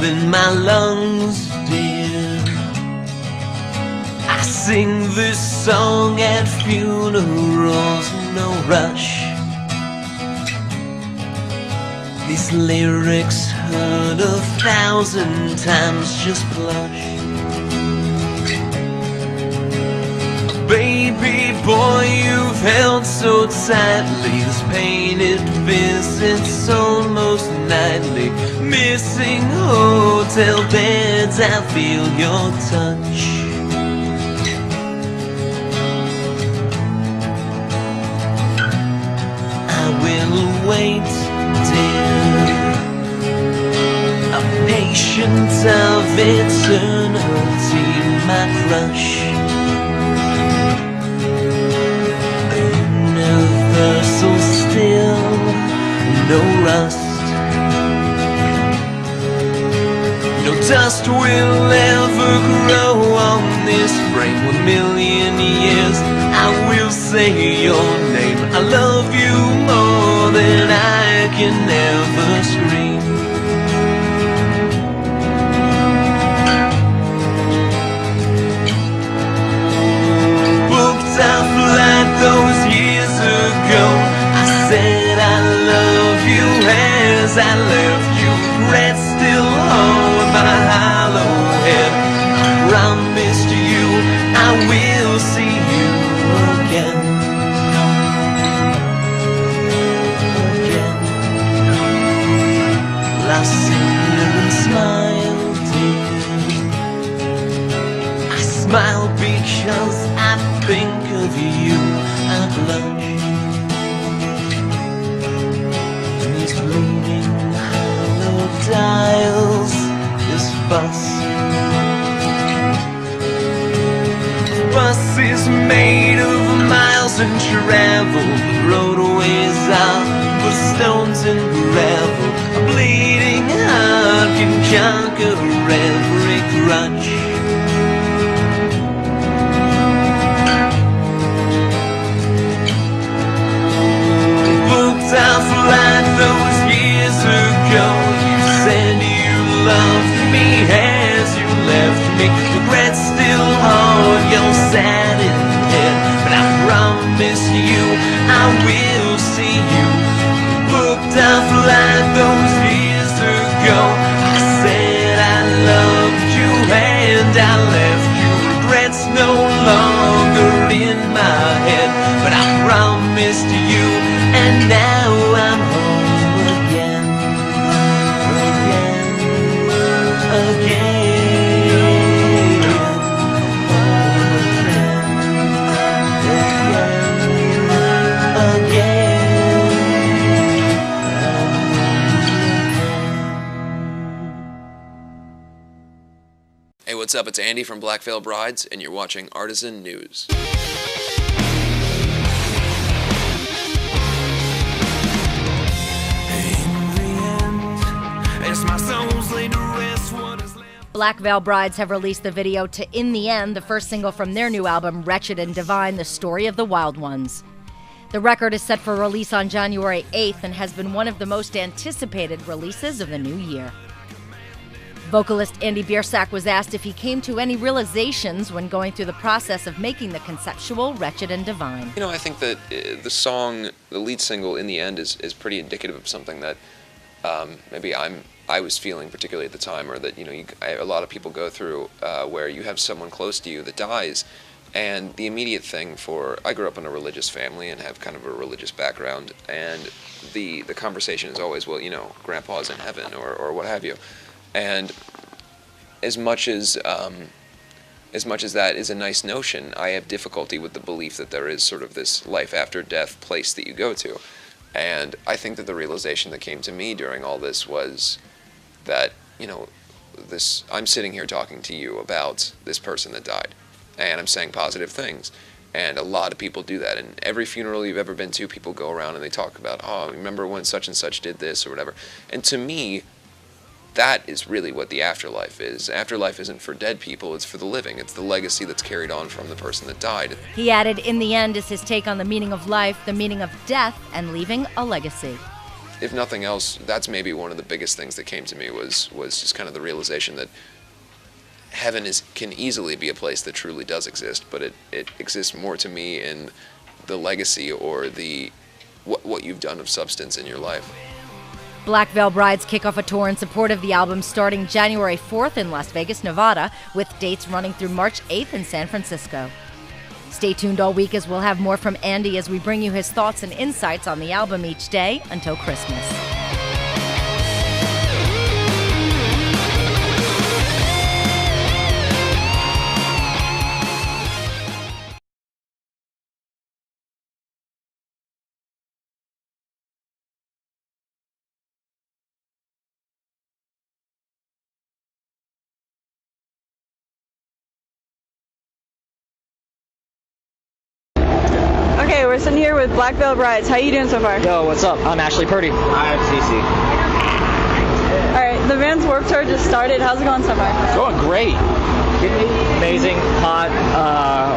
in my lungs, dear. I sing this song at funerals, no rush. These lyrics heard 1,000 times just blush. Baby boy, you've held so tightly this pain, it visits almost nightly. Missing hotel beds, I feel your touch. I will wait, dear, a patient of eternity, my crush. Universal still, no rust. No dust will ever grow on this brain. 1,000,000 years I will say your name. I love you more than I can ever scream. Booked our flight those years ago. I said I love you as I left you. Regret still hold my hollow head. I promised you I will see you again. I sit here and smile, dear. I smile because I think of you. I blush. These gleaming hollow dials, this bus. Bus is made of miles and travel. Roadways are for stones and gravel. A bleeding heart can conquer every grudge. Booked our flight those years ago. You said you loved me as you left me. Regret still haunt your satin head, but I promise you I will see you. Booked our flight those years ago. I said I loved you and I left you. Regrets no longer in my head, but I promised you, and now I'm home again, again. Hey, what's up? It's Andy from Black Veil Brides, and you're watching Artisan News. Black Veil Brides have released the video to In the End, the first single from their new album, Wretched and Divine, The Story of the Wild Ones. The record is set for release on January 8th and has been one of the most anticipated releases of the new year. Vocalist Andy Biersack was asked if he came to any realizations when going through the process of making the conceptual Wretched and Divine. You know, I think that the song, the lead single, In the End, is pretty indicative of something that maybe I was feeling particularly at the time, or that, you know, a lot of people go through, where you have someone close to you that dies, and the immediate thing I grew up in a religious family and have kind of a religious background, and the conversation is always, well, you know, Grandpa's in heaven, or what have you. And as much as that is a nice notion, I have difficulty with the belief that there is sort of this life after death place that you go to. And I think that the realization that came to me during all this was that, you know, I'm sitting here talking to you about this person that died, and I'm saying positive things. And a lot of people do that. And every funeral you've ever been to, people go around and they talk about, oh, remember when such and such did this or whatever. And to me, that is really what the afterlife is. Afterlife isn't for dead people, it's for the living. It's the legacy that's carried on from the person that died. He added, In the End is his take on the meaning of life, the meaning of death, and leaving a legacy. if nothing else, that's maybe one of the biggest things that came to me was just kind of the realization that heaven can easily be a place that truly does exist, but it exists more to me in the legacy or the what you've done of substance in your life. Black Veil Brides kick off a tour in support of the album starting January 4th in Las Vegas, Nevada, with dates running through March 8th in San Francisco. Stay tuned all week as we'll have more from Andy as we bring you his thoughts and insights on the album each day until Christmas. Okay, we're sitting here with Black Veil Brides. How you doing so far? Yo, what's up? I'm Ashley Purdy. I'm CC. All right, the Vans Warped Tour just started. How's it going so far? Going great. Amazing, hot,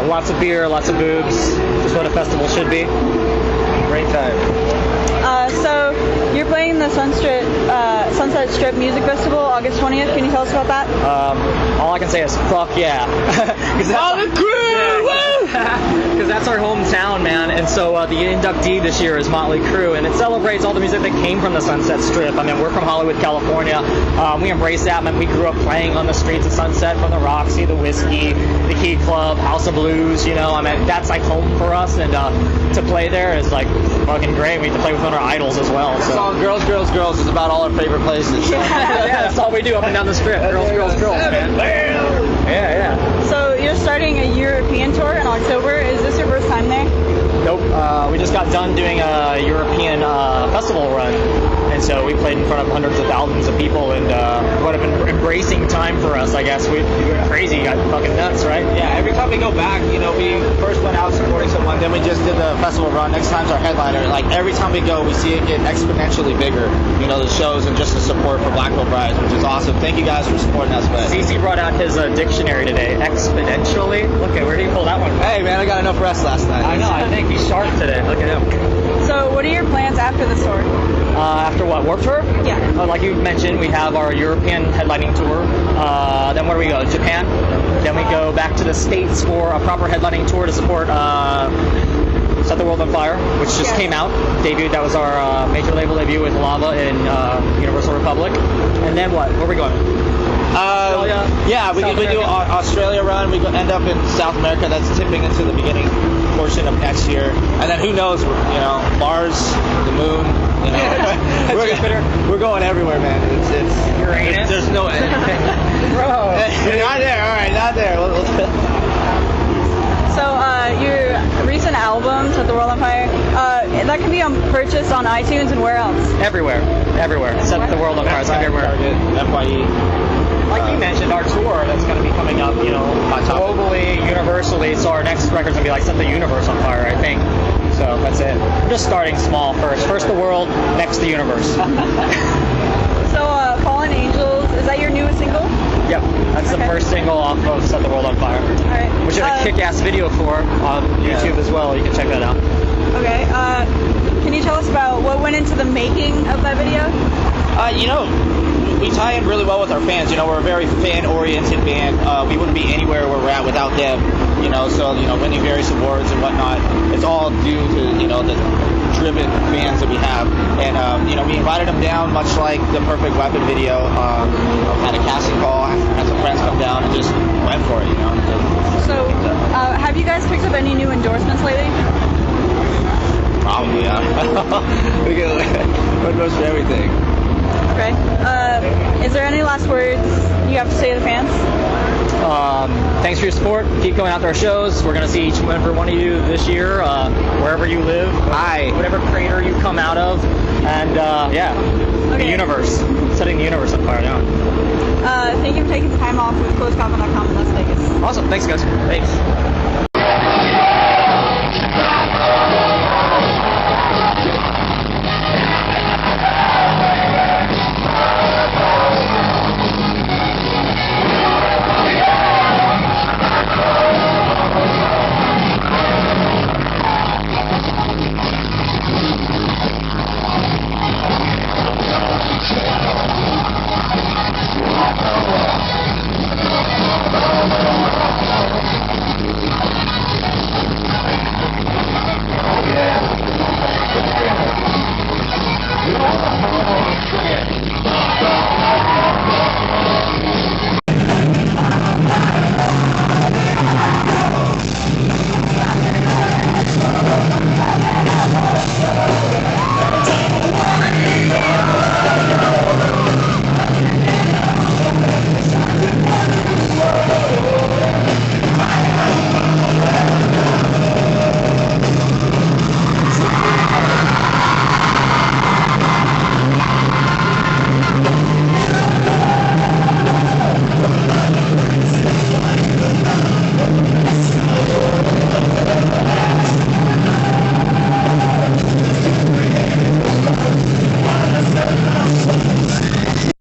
lots of beer, lots of boobs. Just what a festival should be. Great time. So you're playing the Sunset Strip Music Festival August 20th. Can you tell us about that? All I can say is fuck yeah. All the crew! Because that's our hometown, man. And so the inductee this year is Motley Crue, and it celebrates all the music that came from the Sunset Strip. I mean, we're from Hollywood, California. We embrace that. I mean, we grew up playing on the streets of Sunset, from the Roxy, the Whiskey, the Key Club, House of Blues. You know, I mean, that's like home for us, and to play there is like fucking great. We get to play with one of our idols as well. It's So. all girls, girls, girls. It's about all our favorite places. Yeah, that's all we do up and down the strip. Girls, girls, girls, man. Yeah. So you're starting a European tour in October. Is this your first time there? Nope. We just got done doing a European festival run, and so we played in front of hundreds of thousands of people, and what an embracing time for us, I guess. We crazy, got fucking nuts, right? Yeah, every time we go back, you know, we first went out supporting someone, then we just did the festival run. Next time's our headliner. Like, every time we go, we see it get exponentially bigger, you know, the shows and just the support for Black Veil Brides, which is awesome. Thank you guys for supporting us, man. CC brought out his dictionary today, exponentially. Look at where did he pull that one from? Hey, man, I got enough rest last night. I know, I think he's sharp today. Look at him. So what are your plans after this tour? After what, Warped Tour? Yeah. Like you mentioned, we have our European headlining tour. Then where do we go? Japan. Then we go back to the States for a proper headlining tour to support Set the World on Fire, which just came out, debuted. That was our major label debut with Lava in Universal Republic. And then what? Where are we going? Australia? Yeah, we South do America? an Australia run. We end up in South America. That's tipping into the beginning portion of next year. And then who knows, you know, Mars, the moon, you know. we're going everywhere, man. It's Uranus? There's no end. Bro. Not there, all right, not there. So your recent album, Set the World on Fire, that can be purchased on iTunes and where else? Everywhere. Set the World on Fire. It's everywhere. Target, FYE. Like you mentioned, our tour that's going to be coming up, you know, globally, universally. So our next record's going to be like Set the Universe on Fire, I think. So that's it. We're just starting small first. First the world, next the universe. So Fallen Angels, is that your newest single? Yep, that's the first single off of Set the World on Fire. All right. Which is a kick-ass video for on YouTube as well. You can check that out. Okay. Can you tell us about what went into the making of that video? You know, we tie in really well with our fans. You know, we're a very fan-oriented band. We wouldn't be anywhere where we're at without them. You know, so, you know, winning various awards and whatnot, it's all due to, you know, the driven fans that we have. And, you know, we invited them down, much like the Perfect Weapon video. Had a casting call, had some friends come down and just went for it, you know. So, have you guys picked up any new endorsements lately? Probably, yeah. We get endorse for everything. Okay. Is there any last words you have to say to the fans? Thanks for your support. Keep going out to our shows. We're going to see each and every one of you this year, wherever you live. Hi. Whatever crater you come out of. And, the Okay. universe. Setting the universe on fire now. Thank you for taking the time off with CloseCoffin.com in Las Vegas. Awesome. Thanks, guys. Thanks.